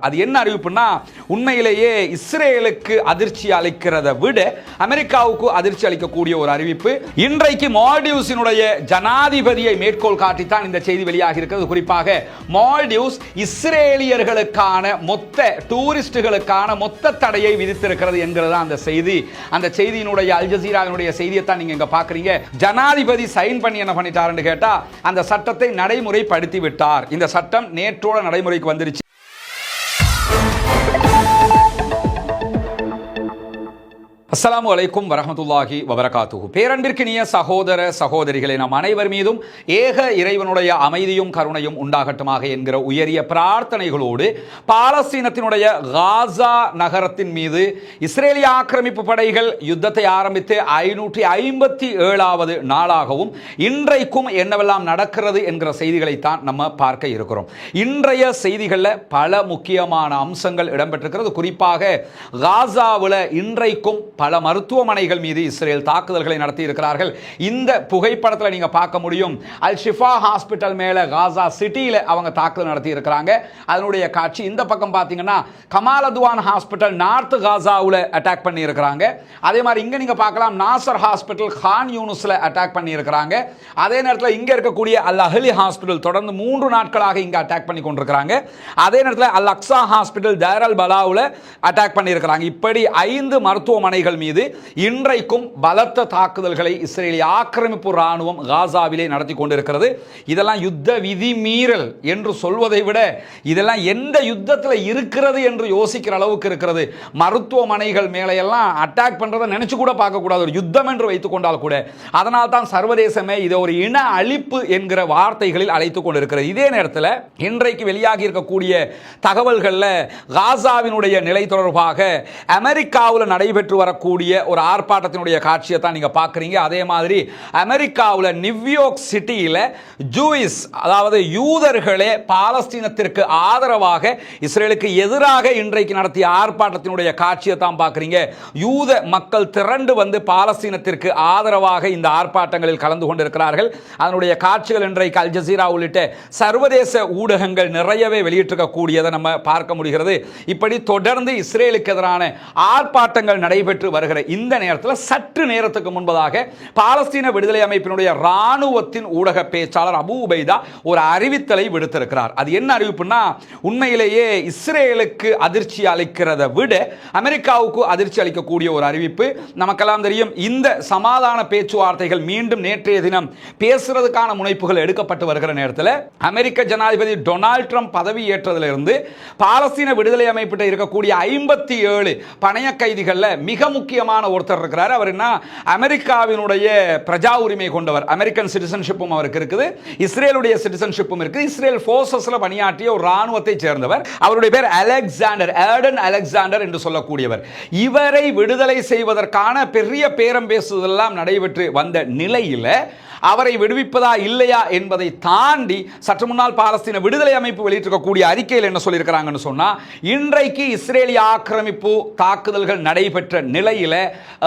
அது என்ன அறிவிப்புன்னா, உண்மையிலேயே இஸ்ரேலுக்கு அதிர்ச்சி அளிக்கிறதை விட அமெரிக்காவுக்கு அதிர்ச்சி அளிக்கக்கூடிய ஒரு அறிவிப்பு. இன்றைக்கு மால்டீவ்ஸினுடைய ஜனாதிபதியை மேற்கோள் காட்டித்தான் இந்த செய்தி வெளியாகி இருக்கிறது. குறிப்பாக மால்டீவ்ஸ் இஸ்ரேலியர்களுக்கான மொத்த டூரிஸ்டுகளுக்கான மொத்த தடையை விதித்திருக்கிறது என்கிறது அந்த செய்தி. அந்த செய்தியினுடைய அல் ஜசீராவினுடைய செய்தியை தான் நீங்க இங்க பாக்குறீங்க. ஜனாதிபதி சைன் பண்ணி என்ன பண்ணிட்டாருன்னு கேட்டா, அந்த சட்டத்தை நடைமுறைப்படுத்தி விட்டார். இந்த சட்டம் நேற்றோட நடைமுறைக்கு வந்துருச்சு. அஸ்ஸலாமு அலைக்கும் வரஹ்மத்துல்லாஹி வபரகாத்துஹு. பேரன்பிற்கினிய சகோதர சகோதரிகளே, நம் அனைவர் மீதும் ஏக இறைவனுடைய அமைதியும் கருணையும் உண்டாகட்டுமாக என்கிற உயரிய பிரார்த்தனைகளோடு, பாலஸ்தீனத்தினுடைய காசா நகரத்தின் மீது இஸ்ரேலிய ஆக்கிரமிப்பு படைகள் யுத்தத்தை ஆரம்பித்து 557வது நாளாகவும் இன்றைக்கும் என்னவெல்லாம் நடக்கிறது என்கிற செய்திகளைத்தான் நம்ம பார்க்க இருக்கிறோம். இன்றைய செய்திகளில் பல முக்கியமான அம்சங்கள் இடம்பெற்றிருக்கிறது. குறிப்பாக காசாவில் இன்றைக்கும் பல மருத்துவமனைகள் மீது இஸ்ரேல் தாக்குதல்களை நடத்தி இருக்கிறார்கள். இந்த புகைப்படத்தில் நீங்க பார்க்க முடியும். அல் ஷிஃபா ஹாஸ்பிட்டல் மேல காசா சிட்டியில அவங்க தாக்குதல் நடத்தி இருக்கிறாங்க. அதனுடைய காட்சி. இந்த பக்கம் பாத்தீங்கன்னா கமால் அத்வான் ஹாஸ்பிட்டல் நார்த் காசாவுல அட்டாக் பண்ணி இருக்கிறாங்க. அதே மாதிரி இங்க நீங்க பார்க்கலாம் நாசர் ஹாஸ்பிட்டல் கான் யூனுஸ்ல அட்டாக் பண்ணி இருக்கிறாங்க. அதே நேரத்தில் இங்க இருக்கக்கூடிய அல் அஹ்லி ஹாஸ்பிட்டல் தொடர்ந்து 3 நாட்களாக இங்க அட்டாக் பண்ணி கொண்டிருக்கிறாங்க. அதே நேரத்தில் அல் அக்ஸா ஹாஸ்பிட்டல் தைர் அல் பலாவுல அட்டாக் பண்ணி இருக்கிறாங்க. இப்படி 5 மருத்துவமனைகள் மீது இன்றைக்கும் பலத்த தாக்குதல்களை இஸ்ரேலிய ஆக்கிரமிப்பு ராணுவம் காசாவிலே நடத்தி கொண்டிருக்கிறது. இதெல்லாம் யுத்த விதி மீறல் என்று சொல்வதை விட இதெல்லாம் எந்த யுத்தத்தில் இருக்கிறது என்று யோசிக்கிற அளவுக்கு இருக்கிறது. மருத்துவமனைகள் மேலே எல்லாம் அட்டாக் பண்றதை நினைச்சு கூட பார்க்க கூடாது, ஒரு யுத்தம் என்று வைத்துக் கொண்டால் கூட. அதனால் தான் சர்வதேசமே இதை ஒரு இன அழிப்பு என்கிற வார்த்தைகளில் அழைத்துக் கொண்டிருக்கிறது. இதே நேரத்தில் இன்றைக்கு வெளியாகி இருக்கக்கூடிய தகவல்களில் காசாவினுடைய நிலை தொடர்பாக அமெரிக்காவில் நடைபெற்று வரக்கூடிய ஒரு ஆர்ப்பாட்டத்தினுடைய காட்சியை தான் நீங்க பார்க்குறீங்க. அதே மாதிரி அமெரிக்காவில் நியூயார்க் சிட்டியில் ஜூயிஸ், அதாவது யூதர்களே பாலஸ்தீனத்திற்கு ஆதரவாக இஸ்ரேலுக்கு எதிராக இன்றைக்கு நடத்திய ஆர்ப்பாட்டத்தினுடைய காட்சியை தான் பார்க்குறீங்க. யூத மக்கள் திரண்டு வந்து பாலஸ்தீனத்திற்கு ஆதரவாக இந்த ஆர்ப்பாட்டங்களில் கலந்து கொண்டிருக்கிறார்கள். அதனுடைய காட்சிகள் இன்றைக்கு அல் ஜசீரா உள்ளிட்ட சர்வதேச ஊடகங்கள் நிறையவே வெளியிட்டிருக்கக்கூடியதை நம்ம பார்க்க முடிகிறது. இப்படி தொடர்ந்து இஸ்ரேலுக்கு எதிரான ஆர்ப்பாட்டங்கள் நடைபெற்று வருகிற இந்த நேரத்தில் சற்று நேரத்துக்கு முன்பதாக பாலஸ்தீன விடுதலை அமைப்பினுடைய ராணுவத்தின் ஊடக பேச்சாளர் அபு உபைதா ஒரு அறிவித்தலை விடுத்திருக்கிறார். அது என்ன அறிவிப்புன்னா, உண்மையிலேயே இஸ்ரேலுக்கு அதிர்ச்சி அளிக்கிறதை விட அமெரிக்காவுக்கு அதிர்ச்சி அளிக்கக்கூடிய ஒரு அறிவிப்பு. நமக்கெல்லாம் தெரியும், இந்த சமாதான பேச்சுவார்த்தைகள் மீண்டும் நேற்றைய தினம் பேசுறதுக்கான முனைப்புகள் எடுக்கப்பட்டு வருகிற நேரத்தில் அமெரிக்க ஜனாதிபதி டொனால்ட் ட்ரம்ப் பதவி ஏற்றதிலிருந்து பாலஸ்தீன விடுதலை அமைப்பிட்ட இருக்கக்கூடிய 57 பணைய கைதிகள்ல மிக முக்கியமான ஒருத்தர் இருக்கிறார். அவர் என்ன, அமெரிக்காவினுடைய பிரஜா உரிமை கொண்டவர். அமெரிக்கன் சிட்டிசன்ஷிப்பும் அவருக்கு இருக்குது, இஸ்ரேலுடைய சிட்டிசன்ஷிப்பும் இருக்கு. இஸ்ரேல் போர்சஸ்ல பணியாற்றிய ஒரு ராணுவத்தை சேர்ந்தவர். அவருடைய பேர் அலெக்சாண்டர், ஏர்டன் அலெக்சாண்டர் என்று சொல்லக்கூடியவர். இவரை விடுதலை செய்வதற்கான பெரிய பேரம் பேசுதெல்லாம் நடைபெற்று வந்த நிலையில் அவரை விடுவிப்பதா இல்லையா என்பதை தாண்டி சற்று முன்னால் பாலஸ்தீன விடுதலை அமைப்பு வெளியிட்டிருக்கக்கூடிய அறிக்கையில் என்ன சொல்லியிருக்கிறாங்கன்னு சொன்னா, இன்றைக்கு இஸ்ரேலிய ஆக்கிரமிப்பு தாக்குதல்கள் நடைபெற்ற நிலையில்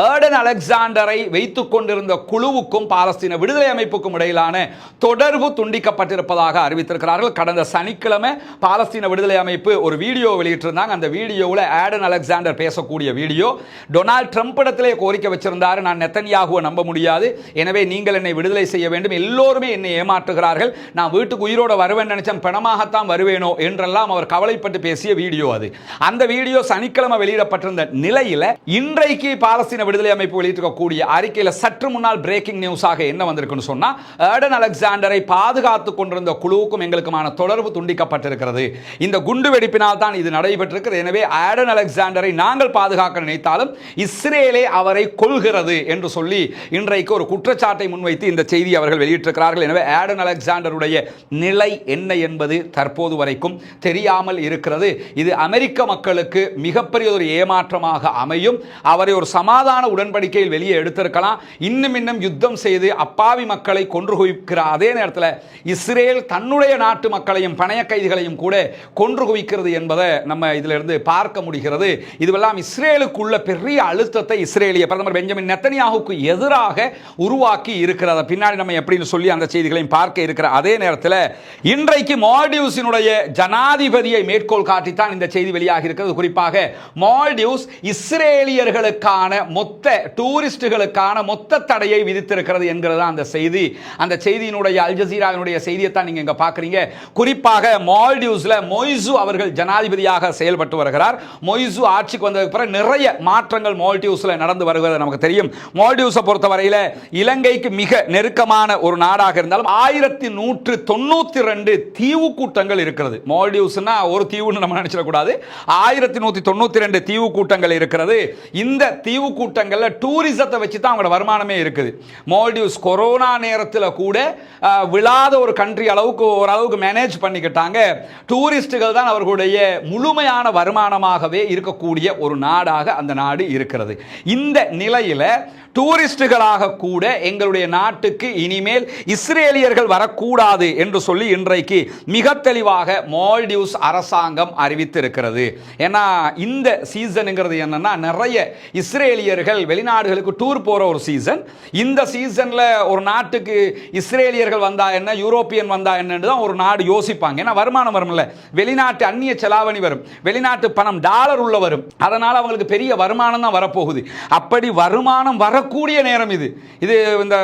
ஏர்டன் அலெக்சாண்டரை வைத்துக் கொண்டிருந்த குழுவுக்கும் பாலஸ்தீன விடுதலை அமைப்புக்கும் இடையிலான தொடர்பு துண்டிக்கப்பட்டிருப்பதாக அறிவித்திருக்கிறார்கள். கடந்த சனிக்கிழமை பாலஸ்தீன விடுதலை அமைப்பு ஒரு வீடியோ வெளியிட்டிருந்தாங்க. அந்த வீடியோவில் ஏர்டன் அலெக்சாண்டர் பேசக்கூடிய வீடியோ. டொனால்ட் ட்ரம்ப் இடத்திலே கோரிக்கை வச்சிருந்தார், நான் நெத்தன்யாகுவை நம்ப முடியாது, எனவே நீங்கள் என்னை விடுதலை செய்ய வேண்டும், எல்லோருமே என்னை ஏமாற்றுகிறார்கள், நான் வீட்டுக்கு உயிரோட வருவேன் நினைச்சேன், பணமாகத்தான் வருவேனோ என்றெல்லாம் அவர் கவலைப்பட்டு பேசிய வீடியோ அது. அந்த வீடியோ சனிக்கிழமை வெளியிடப்பட்டிருந்த நிலையில் இன்றைக்கு பாலஸ்தீன விடுதலை அமைப்பு வெளியிட்டிருக்கக்கூடிய அறிக்கையில் சற்று முன்னால் பிரேக்கிங் நியூஸாக என்ன வந்திருக்குன்னு சொன்னா, ஏர்டன் அலெக்சாண்டரை பாதுகாத்துக் கொண்டிருந்த குழுவுக்கும் எங்களுக்குமான தொடர்பு துண்டிக்கப்பட்டிருக்கிறது, இந்த குண்டு வெடிப்பினால் தான் இது நடைபெற்றிருக்கிறது, எனவே ஏர்டன் அலெக்சாண்டரை நாங்கள் பாதுகாக்க நினைத்தாலும் இஸ்ரேலே அவரை கொல்கிறது என்று சொல்லி இன்றைக்கு ஒரு குற்றச்சாட்டை முன்வைத்து இந்த செய்தி அவர்கள் வெளியிட்டிருக்கிறார்கள். எனவே ஏர்டன் அலெக்சாண்டருடைய நிலை என்ன என்பது தற்போது வரைக்கும் தெரியாமல் இருக்கிறது. இது அமெரிக்க மக்களுக்கு மிகப்பெரிய ஒரு ஏமாற்றமாக அமையும். அவரை ஒரு சமாதான உடன்படிக்கையில் வெளியே எடுத்திருக்கலாம். இன்னும் யுத்தம் செய்து அப்பாவி மக்களை கொன்று குவிக்கிற அதே நேரத்தில் இஸ்ரேல் தன்னுடைய நாட்டு மக்களையும் பணைய கைதிகளையும் கூட கொன்று குவிக்கிறது என்பதை நம்ம இதிலிருந்து பார்க்க முடிகிறது. இதுவெல்லாம் இஸ்ரேலுக்குள்ள பெரிய அழுத்தத்தை இஸ்ரேலிய பிரதமர் பெஞ்சமின் நெத்தனியாஹுக்கு எதிராக உருவாக்கி இருக்கிறத பின்னாடி நம்ம எப்படின்னு சொல்லி அந்த செய்திகளையும் பார்க்க இருக்கிற அதே நேரத்தில் இன்றைக்கு மால்டிவ்ஸினுடைய ஜனாதிபதியை மேற்கோள் காட்டித்தான் இந்த செய்தி வெளியாகி இருக்கிறது. குறிப்பாக மால்டிவ்ஸ் இஸ்ரேலியர்களுக்கான மொத்த டூரிஸ்டுகளுக்கான மொத்த தடையை விதித்திருக்கிறது என்கிறது அந்த செய்தி. அந்த செய்தியினுடைய அல் ஜசீராவினுடைய செய்தியை தான் நீங்க இங்க பார்க்குறீங்க. குறிப்பாக மால்டிவ்ஸ்ல மொய்சு அவர்கள் ஜனாதிபதியாக செயல்பட்டு வருகிறார். மொய்சு ஆட்சிக்கு வந்ததுக்கு பிறகு நிறைய மாற்றங்கள் மால்டிவ்ஸ்ல நடந்து வருகிறது நமக்கு தெரியும். மால்டிவ்ஸை பொறுத்தவரையில் இலங்கைக்கு மிக நெருக்கமான ஒரு நாடாக இருந்தாலும் 1192 தீவு கூட்டங்கள் இருக்கிறது. மால்டிவ்ஸ்னா ஒரு தீவுன்னு நம்ம நினைச்சிடக்கூடாது. 1192 தீவு கூட்டங்கள் இருக்கிறது. இந்த தீவு கூட்டங்கள்ல டூரிசத்தை வச்சு தான் அவங்களோட வருமானமே இருக்குது. மால்டிவ்ஸ் கொரோனா நேரத்தில் கூட விழாத ஒரு கண்ட்ரி அளவுக்கு ஓரளவுக்கு மேனேஜ் பண்ணிக்கிட்டாங்க. டூரிஸ்டுகள் தான் அவர்களுடைய முழுமையான வருமானமாகவே இருக்கக்கூடிய ஒரு நாடாக அந்த நாடு இருக்கிறது. இந்த நிலையில் டூரிஸ்டுகளாக கூட எங்களுடைய நாட்டுக்கு இனிமேல் இஸ்ரேலியர்கள் வரக்கூடாது என்று சொல்லி இன்றைக்கு மிக தெளிவாக மால்டிவ்ஸ் அரசாங்கம் அறிவித்திருக்கிறது. ஏன்னா இந்த சீசனுங்கிறது என்னன்னா நிறைய இஸ்ரேலியர்கள் வெளிநாடுகளுக்கு டூர் போற ஒரு சீசன். இந்த சீசன்ல ஒரு நாட்டுக்கு இஸ்ரேலியர்கள் வந்தா என்ன, யூரோப்பியன் வந்தா என்னன்னு தான் ஒரு நாடு யோசிப்பாங்க. ஏன்னா வருமானம் வரும்ல, வெளிநாட்டு அந்நிய செலாவணி வரும், வெளிநாட்டு பணம் டாலர் உள்ள வரும், அதனால அவங்களுக்கு பெரிய வருமானம் தான் வரப்போகுது. அப்படி வருமானம் வரக்கூடிய நேரம் இது. இந்த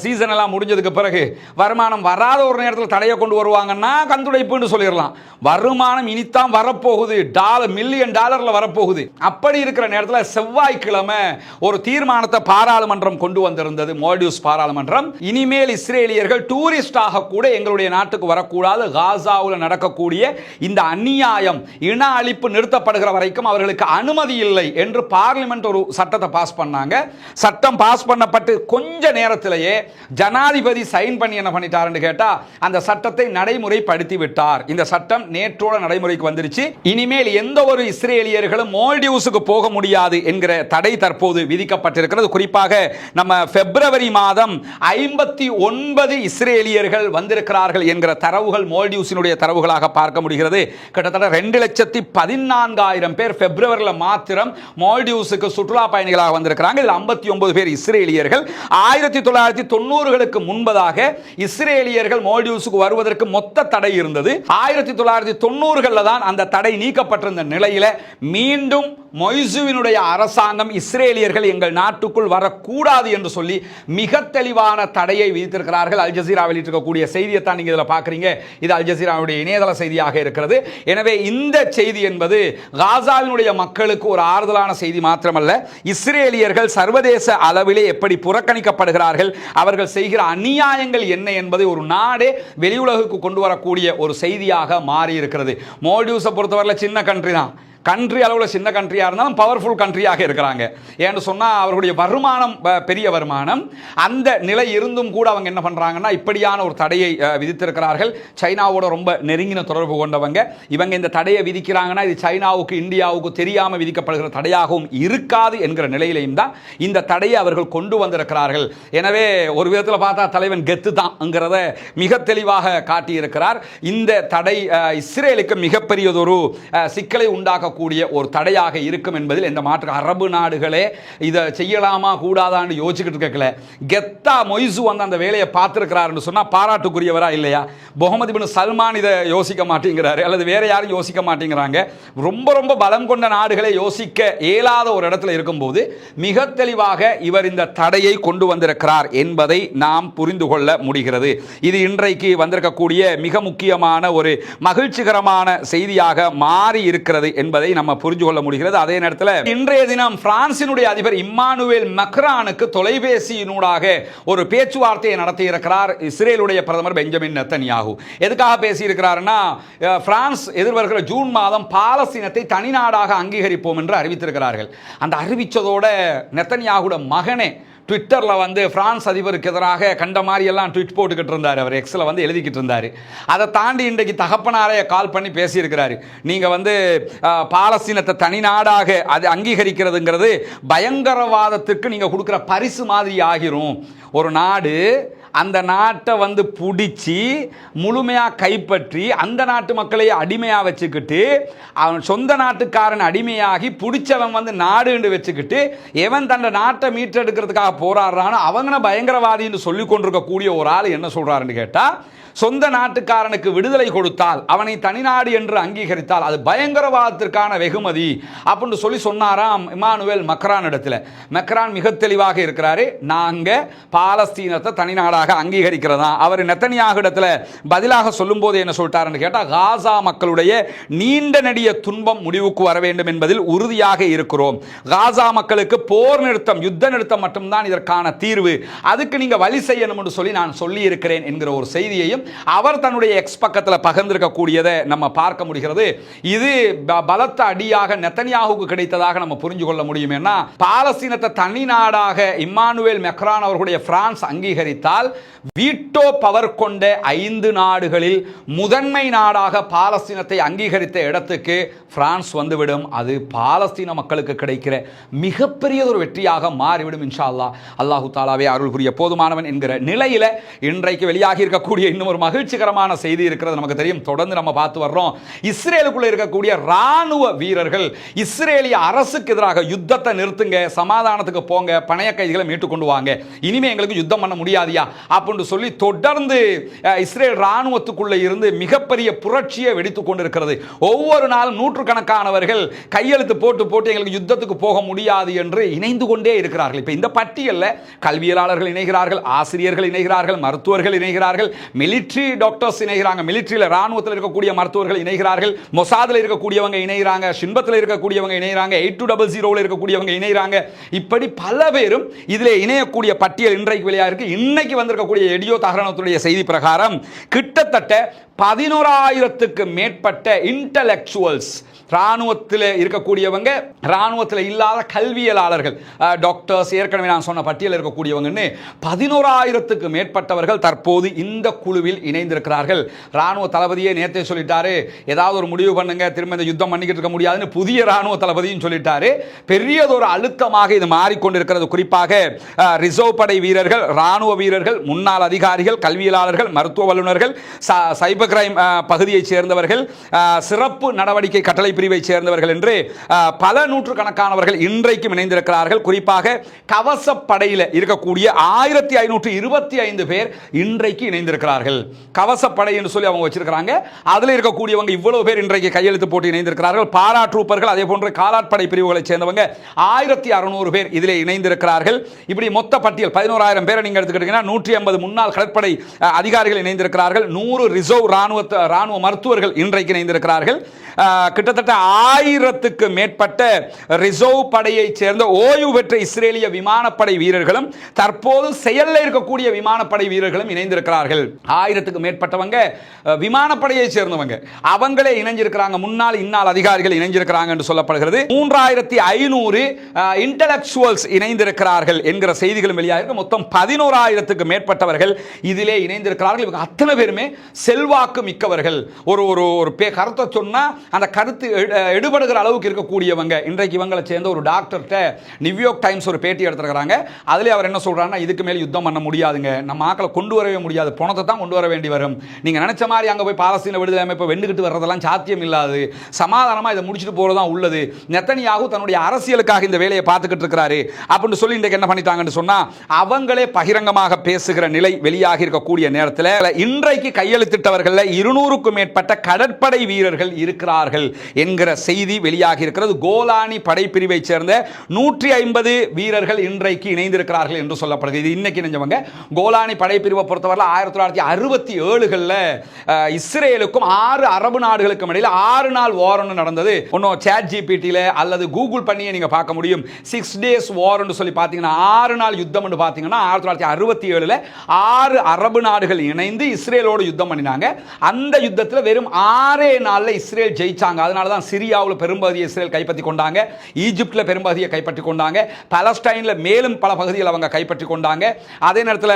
சீசன் எல்லாம் முடிஞ்சதுக்கு பிறகு வருமானம் வராத ஒரு நேரத்தில் தடையை கொண்டு வருவாங்கன்னா கந்துடைப்புன்னு சொல்லிடலாம். வருமானம் இனித்தான் வரப்போகுது, மில்லியன் டாலர்ல வரப்போகுது. அப்படி இருக்கிற நேரத்தில் செவ்வாய்க்கிழமை ஒரு தீர்மானத்தை பாராளுமன்றம் கொண்டு வந்திருந்தது, மால்டிவ்ஸ் பாராளுமன்றம். இனிமேல் இஸ்ரேலியர்கள் டூரிஸ்டாக கூட எங்களுடைய நாட்டுக்கு வரக்கூடாது. காசாவில் நடக்கக்கூடிய இந்த அநியாயம், இன அழிப்பு நிறுத்தப்படுகிற வரைக்கும் அவர்களுக்கு அனுமதி இல்லை என்று பார்லிமெண்ட் ஒரு சட்டத்தை பாஸ் பண்ணாங்க. சட்டம் பாஸ் பண்ணப்பட்டு கொஞ்ச நேரத்திலேயே ஜனாதிபதி சைன் பண்ணி என்ன பண்ணிட்டாருன்னு கேட்டா அந்த சட்டத்தை நடைமுறைப்படுத்தி விட்டார். இந்த சட்டம் நேற்றோட நடைமுறைக்கு வந்துருச்சு. இனிமேல் எந்த ஒரு இஸ்ரேலியர்களும் மால்டிவ்ஸுக்கு போக முடியாது என்கிற தடை தற்போது விதிக்கப்பட்டிருக்கிறது. குறிப்பாக நம்ம பிப்ரவரி மாதம் 59 இஸ்ரேலியர்கள் வந்திருக்கிறார்கள் என்கிற தரவுகள் மால்டிவ்ஸினுடைய தரவுகளாக பார்க்க முடிகிறது. கிட்டத்தட்ட 2,14,000 பேர் பிப்ரவரியில் மாத்திரம் மால்டிவ்ஸுக்கு சுற்றுலா பயணிகளாக வந்திருக்கிறாங்க. இதில் 59 பேர் இஸ்ரேலியர்கள். 1990களுக்கு முன்பதாக இஸ்ரேலியர்கள் மால்டிவ்ஸுக்கு வருவதற்கு மொத்த தடை இருந்தது. 1990களில் தான் அந்த தடை நீக்கப்பட்டிருந்த நிலையில் மீண்டும் மொய்சுவினுடைய அரசாங்கம் இஸ்ரேலியர்கள் எங்கள் நாட்டுக்குள் வரக்கூடாது என்று சொல்லி மிக தெளிவான தடையை விதித்திருக்கிறார்கள். அல் ஜசீரா வெளியிட்டிருக்கக்கூடிய செய்தியை தான் நீங்க இதில் பார்க்குறீங்க. இது அல் ஜசீராவுடைய இணையதள செய்தியாக இருக்கிறது. எனவே இந்த செய்தி என்பது காசாவினுடைய மக்களுக்கு ஒரு ஆறுதலான செய்தி மாத்திரமல்ல, இஸ்ரேலியர்கள் சர்வதேச அளவிலே எப்படி புறக்கணிக்கப்படுகிறார்கள், அவர்கள் செய்கிற அநியாயங்கள் என்ன என்பதை ஒரு நாடே வெளியுலகுக்கு கொண்டு வரக்கூடிய ஒரு செய்தியாக மாறி இருக்கிறது. மால்டிவ்ஸை பொறுத்தவரை சின்ன கண்ட்ரி தான். கண்ட்ரி அளவில் சின்ன கண்ட்ரியாக இருந்தாலும் பவர்ஃபுல் கண்ட்ரியாக இருக்கிறாங்க. ஏன்னு சொன்னால் அவர்களுடைய வருமானம் பெரிய வருமானம். அந்த நிலை இருந்தும் கூட அவங்க என்ன பண்ணுறாங்கன்னா இப்படியான ஒரு தடையை விதித்திருக்கிறார்கள். சைனாவோட ரொம்ப நெருங்கின தொடர்பு கொண்டவங்க இவங்க. இந்த தடையை விதிக்கிறாங்கன்னா இது சைனாவுக்கு இந்தியாவுக்கு தெரியாமல் விதிக்கப்படுகிற தடையாகவும் இருக்காது என்கிற நிலையிலையும் தான் இந்த தடையை அவர்கள் கொண்டு வந்திருக்கிறார்கள். எனவே ஒரு விதத்தில் பார்த்தா தலைவன் கெத்து தான்ங்கிறத மிக தெளிவாக காட்டியிருக்கிறார். இந்த தடை இஸ்ரேலுக்கு மிகப்பெரியதொரு சிக்கலை உண்டாக்க கூடிய ஒரு தடையாக இருக்கும் என்பதில் எந்த மாற்று. அரபு நாடுகளே இதை செய்யலாமா கூடாதான்னு யோசிச்சுக்கிட்டு இருக்கல. கெத்தா மொய்சு வந்து அந்த வேலையை பார்த்திருக்கிறார் சொன்னா பாராட்டுக்குரியவரா இல்லையா? முகமது பின் சல்மான் இதை யோசிக்க மாட்டேங்கிறாரு, அல்லது வேற யாரும் யோசிக்க மாட்டேங்கிறாங்க. ரொம்ப ரொம்ப பலம் கொண்ட நாடுகளை யோசிக்க இயலாத ஒரு இடத்துல இருக்கும்போது மிக தெளிவாக இவர் இந்த தடையை கொண்டு வந்திருக்கிறார் என்பதை நாம் புரிந்து கொள்ள முடிகிறது. இது இன்றைக்கு வந்திருக்கக்கூடிய மிக முக்கியமான ஒரு மகிழ்ச்சிகரமான செய்தியாக மாறி இருக்கிறது என்பதை நம்ம புரிந்து கொள்ள முடிகிறது. அதே நேரத்தில் இன்றைய தினம் பிரான்சினுடைய அதிபர் இம்மானுவேல் மக்ரானுக்கு தொலைபேசியினூடாக ஒரு பேச்சுவார்த்தையை நடத்தி இருக்கிறார் இஸ்ரேலுடைய பிரதமர் பெஞ்சமின் நெத்தன்யாகு. எதுக்காக பேசி இருக்கிறார்னா, பிரான்ஸ் எதிர்வருகிற ஜூன் மாதம் பாலஸ்தீனத்தை தனி நாடாக அங்கீகரிப்போம் என்று அறிவித்திருக்கிறார்கள். அந்த அறிவிச்சதோட நெத்தன்யாகுட மகனே ட்விட்டரில் வந்து பிரான்ஸ் அதிபருக்கு எதிராக கண்ட மாதிரி எல்லாம் ட்வீட் போட்டுக்கிட்டு இருந்தார். அவர் எக்ஸில் வந்து எழுதிக்கிட்டு இருந்தார். அதை தாண்டி இன்றைக்கு தகப்பனாரே கால் பண்ணி பேசியிருக்கிறாரு. நீங்கள் வந்து பாலஸ்தீனத்தை தனி நாடாக அது அங்கீகரிக்கிறதுங்கிறது பயங்கரவாதத்துக்கு நீங்கள் கொடுக்குற பரிசு மாதிரி ஆகிரும். ஒரு நாடு அந்த நாட்டை வந்து பிடிச்சி முழுமையாக கைப்பற்றி அந்த நாட்டு மக்களை அடிமையாக வச்சுக்கிட்டு அவன் சொந்த நாட்டுக்காரன் அடிமையாகி பிடிச்சவன் வந்து நாடுன்னு வச்சுக்கிட்டு எவன் தன் நாட்டை மீட்டெடுக்கிறதுக்காக போராடுறானோ அவங்கள பயங்கரவாதின்னு சொல்லி கொண்டிருக்கக்கூடிய ஒரு ஆள் என்ன சொல்கிறாருன்னு கேட்டால், சொந்த நாட்டுக்காரனுக்கு விடுதலை கொடுத்தால் அவனை தனிநாடு என்று அங்கீகரித்தால் அது பயங்கரவாதத்திற்கான வெகுமதி அப்படின்னு சொல்லி சொன்னாராம் இமானுவேல் மக்ரான் இடத்துல. மக்ரான் மிக தெளிவாக இருக்கிறாரு, நாங்கள் பாலஸ்தீனத்தை தனிநாடாக அங்கீகரிக்கிறதா. அவர் நெத்தனியாக இடத்துல பதிலாக சொல்லும் போது என்ன சொல்லிட்டாருன்னு கேட்டால், காசா மக்களுடைய நீண்ட நெடிய துன்பம் முடிவுக்கு வர வேண்டும் என்பதில் உறுதியாக இருக்கிறோம். காசா மக்களுக்கு போர் நிறுத்தம், யுத்த நிறுத்தம் மட்டும்தான் இதற்கான தீர்வு. அதுக்கு நீங்க வழி செய்யணும் என்று சொல்லி நான் சொல்லி இருக்கிறேன் என்கிற ஒரு செய்தியையும் அவர் தன்னுடைய எக்ஸ் பக்கத்தில் பகிர்ந்திருக்கக்கூடியதை நம்ம பார்க்க முடிகிறது. இது பலத்த அடியாக நெத்தனியாகுவுக்கு கிடைத்ததாக நம்ம புரிஞ்சு கொள்ள முடியும். ஏன்னா பாலஸ்தீனத்தை தனி நாடாக இம்மானுவேல் மெக்ரான் அவர்களுடைய பிரான்ஸ் அங்கீகரித்தால் வீட்டோ பவர் கொண்ட 5 நாடுகளில் முதன்மை நாடாக பாலஸ்தீனத்தை அங்கீகரித்த இடத்துக்கு பிரான்ஸ் வந்துவிடும். அது பாலஸ்தீன மக்களுக்கு கிடைக்கிற மிகப்பெரிய ஒரு வெற்றியாக மாறிவிடும். இன்ஷா அல்லாஹ். அல்லாஹு தாலாவே அருள் புரிய போதுமானவன் என்கிற நிலையில இன்றைக்கு வெளியாகி இருக்கக்கூடிய இன்னும் ஒரு மகிழ்ச்சிகரமான செய்தி இருக்கிறது. நமக்கு தெரியும், தொடர்ந்து நம்ம பார்த்து வர்றோம். இஸ்ரேலுக்குள்ள இருக்கக்கூடிய ராணுவ வீரர்கள் இஸ்ரேலிய அரசுக்கு எதிராக யுத்தத்தை நிறுத்துங்க, சமாதானத்துக்கு போங்க, பணைய கைதிகளை மீட்டு கொண்டு வாங்க, இனிமே எங்களுக்கு யுத்தம் பண்ண முடியாதியா அப்படின்னு சொல்லி தொடர்ந்து இஸ்ரேல் ராணுவத்துக்குள்ள இருந்து மிகப்பெரிய புரட்சியை வெடித்துக் கொண்டிருக்கிறது. ஒவ்வொரு நாளும் நூற்றுக்கணக்கானவர்கள் கையெழுத்து போட்டு போட்டு எங்களுக்கு யுத்தத்துக்கு போக முடியாது என்று இணைந்து கொண்டே இருக்கிறார்கள். இப்ப இந்த பட்டியலில் கல்வியலாளர்கள் இணைகிறார்கள், ஆசிரியர்கள் இணைகிறார்கள், மருத்துவர்கள் இணைகிறார்கள், மிலிட்ரி டாக்டர்ஸ் இணைகிறாங்க, மிலிட்ரியில் ராணுவத்தில் இருக்கக்கூடிய மருத்துவர்கள் இணைகிறார்கள், மொசாதில் இருக்கக்கூடியவங்க இணைகிறாங்க, ஷின்பத்தில் இருக்கக்கூடியவங்க இணைகிறாங்க, 8200 இருக்கக்கூடியவங்க இணைகிறாங்க. இப்படி பல பேரும் இதில் இணையக்கூடிய பட்டியல் இன்றைக்கு வெளியாக இருக்கு. இன்னைக்கு வந்திருக்கக்கூடிய எடியோ தகரானத்துடைய செய்தி பிரகாரம் கிட்டத்தட்ட 11,000க்கு மேற்பட்ட இன்டலெக்சுவல்ஸ், ராணுவத்தில் இருக்கக்கூடியவங்க, ராணுவத்தில் இல்லாத கல்வியலாளர்கள், டாக்டர்ஸ், ஏற்கனவே நான் சொன்ன பட்டியலில் இருக்கக்கூடியவங்கன்னு 11,000க்கு மேற்பட்டவர்கள் தற்போது இந்த குழுவில் இணைந்திருக்கிறார்கள். ராணுவ தளபதியே நேற்றே சொல்லிட்டாரு, ஏதாவது ஒரு முடிவு பண்ணுங்க, திரும்ப இந்த யுத்தம் பண்ணிக்கிட்டு இருக்க முடியாதுன்னு புதிய ராணுவ தளபதியும் சொல்லிட்டாரு. பெரியதொரு அழுத்தமாக இது மாறிக்கொண்டிருக்கிறது. குறிப்பாக ரிசர்வ் படை வீரர்கள், ராணுவ வீரர்கள், முன்னாள் அதிகாரிகள், கல்வியலாளர்கள், மருத்துவ வல்லுநர்கள், சைபர் கிரைம் பகுதியைச் சேர்ந்தவர்கள், சிறப்பு நடவடிக்கை கட்டளை பிரிவை சேர்ந்தவர்கள் என்று பல நூற்றுக்கணக்கானவர்கள் இன்றைக்கும் இணைந்திருக்கிறார்கள். குறிப்பாக கவசப்படையில் இருக்கக்கூடிய 1525 பேர் இன்றைக்கு இணைந்திருக்கிறார்கள். கவசப்படை என்று சொல்லி அவங்க வச்சிருக்கிறாங்க. அதில் இருக்கக்கூடியவங்க இவ்வளவு பேர் இன்றைக்கு கையெழுத்து போட்டு இணைந்திருக்கிறார்கள். பாரா ட்ரூப்பர்கள், அதே போன்ற காலாட்படை பிரிவுகளைச் சேர்ந்தவங்க 1600 பேர் இதில் இணைந்திருக்கிறார்கள். இப்படி மொத்த பட்டியல் 11,000 பேரை நீங்க எடுத்துக்கிட்டீங்கன்னா 150 முன்னாள் கடற்படை அதிகாரிகள் இணைந்திருக்கிறார்கள். 100 ரிசர்வ் ராணுவ மருத்துவர்கள் இன்றைக்கு இணைந்திருக்கிறார்கள். கிட்டத்தட்ட 1000க்கு மேற்பட்ட ரிசர்வ் படையைச் சேர்ந்த ஓய்வு பெற்ற இஸ்ரேலிய விமானப்படை வீரர்களும் தற்போது செயலில் இருக்கக்கூடிய விமானப்படை வீரர்களும் இணைந்திருக்கிறார்கள். 1000க்கு மேற்பட்டவங்க விமானப்படையை சேர்ந்தவங்க, அவங்களே இணைஞ்சிருக்கிறாங்க. முன்னாள் இன்னாள் அதிகாரிகள் இணைஞ்சிருக்கிறாங்க என்று சொல்லப்படுகிறது. 3500 இன்டலெக்சுவல்ஸ் இணைந்திருக்கிறார்கள் என்கிற செய்திகளும் வெளியாக மொத்தம் 11,000க்கு மேற்பட்டவர்கள் இதிலே இணைந்திருக்கிறார்கள். இவங்க அத்தனை பேருமே செல்வாக்கு மிக்கவர்கள். ஒரு கருத்தை சொன்னா அந்த கருத்து எடுபடுகிற அளவுக்கு இருக்கக்கூடியவங்க. இன்றைக்கு இவங்களை சேர்ந்த ஒரு டாக்டர்கிட்ட நியூயார்க் டைம்ஸ் ஒரு பேட்டி எடுத்துருக்காங்க. அதிலே அவர் என்ன சொல்றாருன்னா, இதுக்கு மேல் யுத்தம் பண்ண முடியாதுங்க, நம்ம ஆக்களை கொண்டு வரவே முடியாது, பணத்தை தான் கொண்டு வர வேண்டி வரும், நீங்க நினைச்ச மாதிரி அங்க போய் பாலஸ்தீன விடுதலை அமைப்பை வெண்டுகிட்டு வர்றதெல்லாம் சாத்தியம் இல்லாது, சமாதானமா இதை முடிச்சுட்டு போறதான் உள்ளது, நெத்தனியாகு தன்னுடைய அரசியலுக்காக இந்த வேலையை பார்த்துக்கிட்டு இருக்கிறாரு அப்படின்னு சொல்லி இன்றைக்கு என்ன பண்ணிட்டாங்கன்னு சொன்னா, அவங்களே பகிரங்கமாக பேசுகிற நிலை வெளியாகி இருக்கக்கூடிய நேரத்தில் இன்றைக்கு கையெழுத்திட்டவர்கள் 200க்கும் மேற்பட்ட கடற்படை வீரர்கள் இருக்கிறார்கள் என்கிற செய்தி வெளியாகி இருக்கிறது. கோலானி படைப்பிரிவை சேர்ந்த 150 வீரர்கள் இன்றைக்கு இணைந்திருக்கிறார்கள் என்று சொல்லப்படுகிறது. இது இன்னைக்கு நினைஞ்சவங்க. கோலானி படைப்பிரிவை பொறுத்தவரை 1967களில் இஸ்ரேலுக்கும் 6 அரபு நாடுகளுக்கும் இடையில் 6 நாள் வார் நடந்தது. ஒன்னும் சாட் ஜிபிடியில் அல்லது கூகுள் பண்ணியே நீங்க பார்க்க முடியும். 6 days war என்று சொல்லி பார்த்தீங்கன்னா 6 நாள் யுத்தம் என்று பார்த்தீங்கன்னா 1967ல் 6 அரபு நாடுகள் இணைந்து இஸ்ரேலோடு யுத்தம் பண்ணினாங்க. அந்த யுத்தத்தில் வெறும் 6 நாளில் இஸ்ரேல் ஜெயிச்சாங்க. அதனால தான் சிரியாவில் பெரும்பகுதியை இஸ்ரேல் கைப்பற்றி கொண்டாங்க, ஈஜிப்டில் பெரும்பகுதியை கைப்பற்றி கொண்டாங்க, பாலஸ்டைனில் மேலும் பல பகுதிகளை அவங்க கைப்பற்றி கொண்டாங்க, அதே நேரத்தில்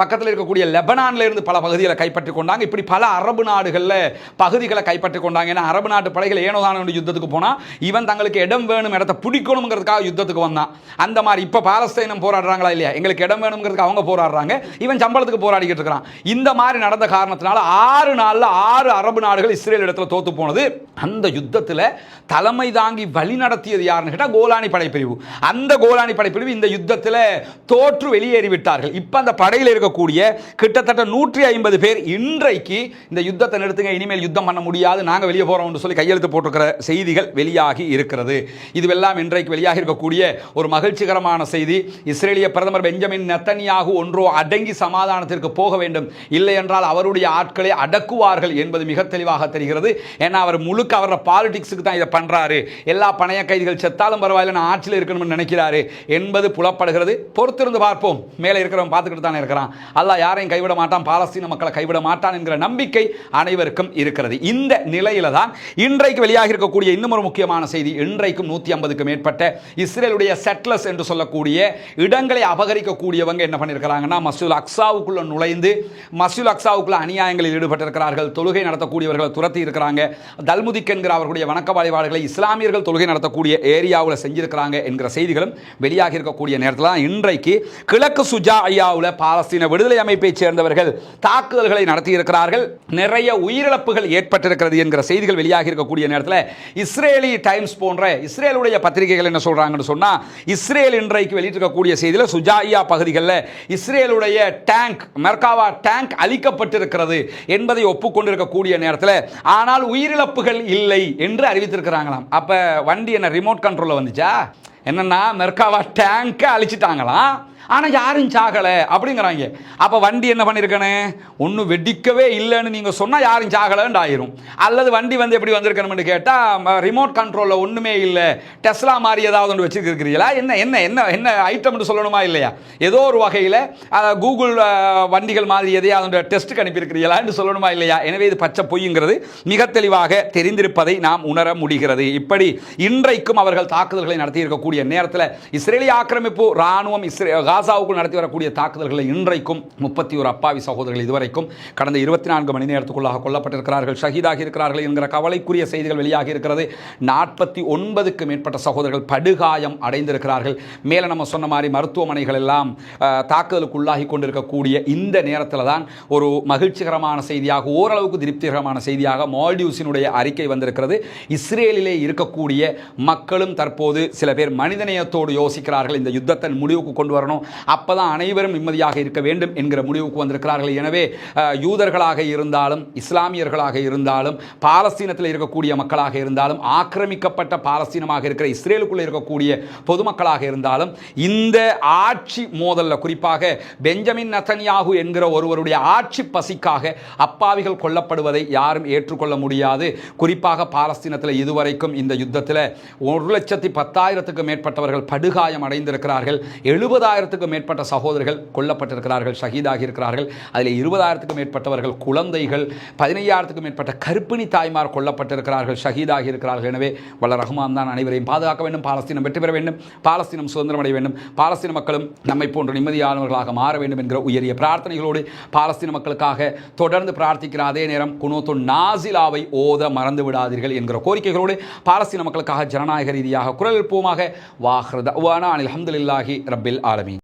பக்கத்தில் இருக்கக்கூடிய லெபனான்ல இருந்து பல பகுதிகளை கைப்பற்றி கொண்டாங்க. இப்படி பல அரபு நாடுகளில் பகுதிகளை கைப்பற்றி கொண்டாங்க. ஏன்னா அரபு நாட்டு படைகள் ஏனோதான யுத்தத்துக்கு போனால் இவன் தங்களுக்கு இடம் வேணும், இடத்தை பிடிக்கணுங்கிறதுக்காக யுத்தத்துக்கு வந்தான். அந்த மாதிரி இப்போ பாலஸ்தீனம் போராடுறாங்களா இல்லையா, எங்களுக்கு இடம் வேணுங்கிறதுக்கு அவங்க போராடுறாங்க, இவன் சம்பளத்துக்கு போராடிக்கிட்டு இருக்கிறான். இந்த மாதிரி நடந்த காரணத்தினால 6 நாளில் 6 அரபு நாடுகள் இஸ்ரேல் இடத்துல தோத்து போனது. அந்த யுத்தத்தில் தலைமை தாங்கி வழி நடத்தியது யாருன்னு கேட்டால் கோலானி படைப்பிரிவு. அந்த கோலானி படைப்பிரிவு இந்த யுத்தத்தில் தோற்று வெளியேறிவிட்டார்கள். இப்போ அந்த படையில் இருக்கக்கூடிய கிட்டத்தட்ட 150 பேர் இன்றைக்கு இந்த யுத்தத்தை நிறுத்துங்க, இனிமேல் யுத்தம் பண்ண முடியாது, நாங்கள் வெளியே போறோம் சொல்லி கையெழுத்து போட்டிருக்கிற செய்திகள் வெளியாகி இருக்கிறது. இதுவெல்லாம் இன்றைக்கு வெளியாகி இருக்கக்கூடிய ஒரு மகிழ்ச்சிகரமான செய்தி. இஸ்ரேலிய பிரதமர் பெஞ்சமின் நெத்தன்யாகு ஒன்றோ அடங்கி சமாதானத்திற்கு போக வேண்டும், இல்லை என்றால் அவருடைய ஆட்களை அடக்குவார்கள் என்பது மிக தெளிவாக தெரிகிறது. ஏன்னா அவர் முழுக்க அவரோட பாலிடிக்ஸுக்கு தான் இதை பண்றாரு. எல்லா பணைய கைதிகள் செத்தாலும் பரவாயில்ல, நான் ஆட்சியில் இருக்கணும்னு நினைக்கிறாரு என்பது புலப்படுகிறது. பொறுத்திருந்து பார்ப்போம். மேலே இருக்கிறவன் பார்த்துக்கிட்டு தானே இருக்கிறான். அல்லாஹ் யாரையும் கைவிட மாட்டான், பாலஸ்தீன மக்களை கைவிட மாட்டான் என்கிற நம்பிக்கை அனைவருக்கும் இருக்கிறது. இந்த நிலையில தான் இன்றைக்கு வெளியாக இருக்கக்கூடிய இன்னும் ஒரு முக்கியமான செய்தி. இன்றைக்கும் 150க்கும் மேற்பட்ட இஸ்ரேலுடைய செட்லர்ஸ் என்று சொல்லக்கூடிய இடங்களை அபகரிக்கக்கூடியவங்க என்ன பண்ணியிருக்கிறாங்கன்னா, மஸ்ஜிதுல் அக்ஸாவுக்குள்ள நுழைந்து மஸ்ஜிதுல் அக்ஸாவுக்குள்ள அநியாயங்களில் ஈடுபட்டிருக்கிறார்கள். தொழுகை நடத்தக்கூடியவர்களை துரத்தி இருக்கிறாங்க. தல்முதிக் என்கிற அவர்களுடைய வணக்க வழிபாடுகளை இஸ்லாமியர்கள் தொழுகை நடத்தக்கூடிய ஏரியாவில் செஞ்சிருக்கிறாங்க என்கிற செய்திகளும் வெளியாகி இருக்கக்கூடிய நேரத்தில் தான் இன்றைக்கு கிழக்கு சுஜாயாவில் பாலஸ்தீன விடுதலை அமைப்பை சேர்ந்தவர்கள் தாக்குதல்களை நடத்தி இருக்கிறார்கள். நிறைய உயிரிழப்புகள் ஏற்பட்டிருக்கிறது என்கிற செய்திகள் வெளியாகி இருக்கக்கூடிய நேரத்தில் இஸ்ரேலி டைம்ஸ் போன்ற இஸ்ரேலுடைய பத்திரிகைகள் என்ன சொல்றாங்கன்னு சொன்னா, இஸ்ரேல் இன்றைக்கு வெளியிட்டிருக்கக்கூடிய செய்தியில் சுஜாயா பகுதிகளில் இஸ்ரேலுடைய டேங்க் மெர்காவா டேங்க் அழிக்கப்பட்டிருக்கிறது என்பதை ஒப்புக்கொண்டிருக்கக்கூடிய நேரத்தில் ஆனால் உயிரிழப்புகள் இல்லை என்று அறிவித்திருக்கிறாங்களாம். அப்ப வண்டி என்ன ரிமோட் கண்ட்ரோல்ல வந்துச்சா என்னன்னா, மெர்காவா டேங்கை அழிச்சிட்டாங்களாம், ஆனால் யாரும் சாகலை அப்படிங்கிறாங்க. அப்போ வண்டி என்ன பண்ணியிருக்கணும், ஒன்றும் வெடிக்கவே இல்லைன்னு நீங்கள் சொன்னால் யாரும் சாகலைன்னு ஆயிரும். அல்லது வண்டி வந்து எப்படி வந்திருக்கணும்னு கேட்டால் ரிமோட் கண்ட்ரோலில் ஒன்றுமே இல்லை, டெஸ்லா மாதிரி ஏதாவது ஒன்று வச்சுருக்கிறீங்களா, என்ன என்ன என்ன என்ன ஐட்டம்னு சொல்லணுமா இல்லையா, ஏதோ ஒரு வகையில் கூகுள் வண்டிகள் மாதிரி எதையாவது டெஸ்ட்டுக்கு அனுப்பியிருக்கிறீங்களான்னு சொல்லணுமா இல்லையா. எனவே இது பச்சை பொய்ங்கிறது மிக தெளிவாக தெரிந்திருப்பதை நாம் உணர முடிகிறது. இப்படி இன்றைக்கும் அவர்கள் தாக்குதல்களை நடத்தி இருக்கக்கூடிய நேரத்தில் இஸ்ரேலிய ஆக்கிரமிப்பு இராணுவம் காசாவுக்குள் நடத்தி வரக்கூடிய தாக்குதல்களை இன்றைக்கும் 31 அப்பாவி சகோதரர்கள் இதுவரைக்கும் கடந்த 24 மணி நேரத்துக்குள்ளாக கொல்லப்பட்டிருக்கிறார்கள், ஷஹீதாகி இருக்கிறார்கள் என்கிற கவலைக்குரிய செய்திகள் வெளியாகி இருக்கிறது. 49க்கும் மேற்பட்ட சகோதரர்கள் படுகாயம் அடைந்திருக்கிறார்கள். மேலே நம்ம சொன்ன மாதிரி மருத்துவமனைகள் எல்லாம் தாக்குதலுக்குள்ளாகி கொண்டிருக்கக்கூடிய இந்த நேரத்தில் தான் ஒரு மகிழ்ச்சிகரமான செய்தியாக, ஓரளவுக்கு திருப்திகரமான செய்தியாக மால்டீவ்ஸினுடைய அறிக்கை வந்திருக்கிறது. இஸ்ரேலிலே இருக்கக்கூடிய மக்களும் தற்போது சில பேர் மனிதநேயத்தோடு யோசிக்கிறார்கள், இந்த யுத்தத்தை முடிவுக்கு கொண்டு வரணும், அப்பதான் அனைவரும் நிம்மதியாக இருக்க வேண்டும் என்கிற முடிவுக்கு வந்திருக்கிறார்கள். எனவே யூதர்களாக இருந்தாலும் இஸ்லாமியர்களாக இருந்தாலும் பாலஸ்தீனத்தில் இருக்கக்கூடிய மக்களாக இருந்தாலும் ஆக்கிரமிக்கப்பட்ட பாலஸ்தீனமாக இருக்கிற இஸ்ரேலுக்குள்ள இருக்கக்கூடிய பொதுமக்களாக இருந்தாலும் இந்த ஆட்சி மோதல்ல, குறிப்பாக பெஞ்சமின் நெத்தன்யாகு என்கிற ஒருவருடைய ஆட்சி பசிக்காக அப்பாவிகள் கொல்லப்படுவதை யாரும் ஏற்றுக்கொள்ள முடியாது. குறிப்பாக பாலஸ்தீனத்தில் இதுவரைக்கும் இந்த யுத்தத்தில் 1,10,000க்கும் மேற்பட்டவர்கள் படுகாயம் அடைந்திருக்கிறார்கள். 70,000க்கும் மேற்பட்ட சகோதரர்கள் கொல்லப்பட்டிருக்கிறார்கள், ஷஹீதாகி இருக்கிறார்கள். அதில் 20,000க்கும் மேற்பட்டவர்கள் குழந்தைகள், 15,000க்கும் மேற்பட்ட கர்ப்பிணி தாய்மார் கொல்லப்பட்டிருக்கிறார்கள், ஷஹீதாகி இருக்கிறார்கள். எனவே வல்ல ரஹ்மான் தான் அனைவரையும் பாதுகாக்க வேண்டும், பாலஸ்தீனம் வெற்றி பெற வேண்டும், பாலஸ்தீனம் சுதந்திரம் அடைய வேண்டும், பாலஸ்தீன மக்களும் நம்மை போன்ற நிம்மதியானவர்களாக மாற வேண்டும் என்கிற உயரிய பிரார்த்தனைகளோடு பாலஸ்தீன மக்களுக்காக தொடர்ந்து பிரார்த்திக்கிற அதே நேரம் குனூத்து நாசிலாவை ஓத மறந்து விடாதீர்கள் என்கிற கோரிக்கைகளோடு பாலஸ்தீன மக்களுக்காக ஜனநாயக ரீதியாக குரல் எழுப்புவோமாக. வாஹ்ரு தஅவானா அல்ஹம்துலில்லாஹி ரப்பில் ஆலமீன்.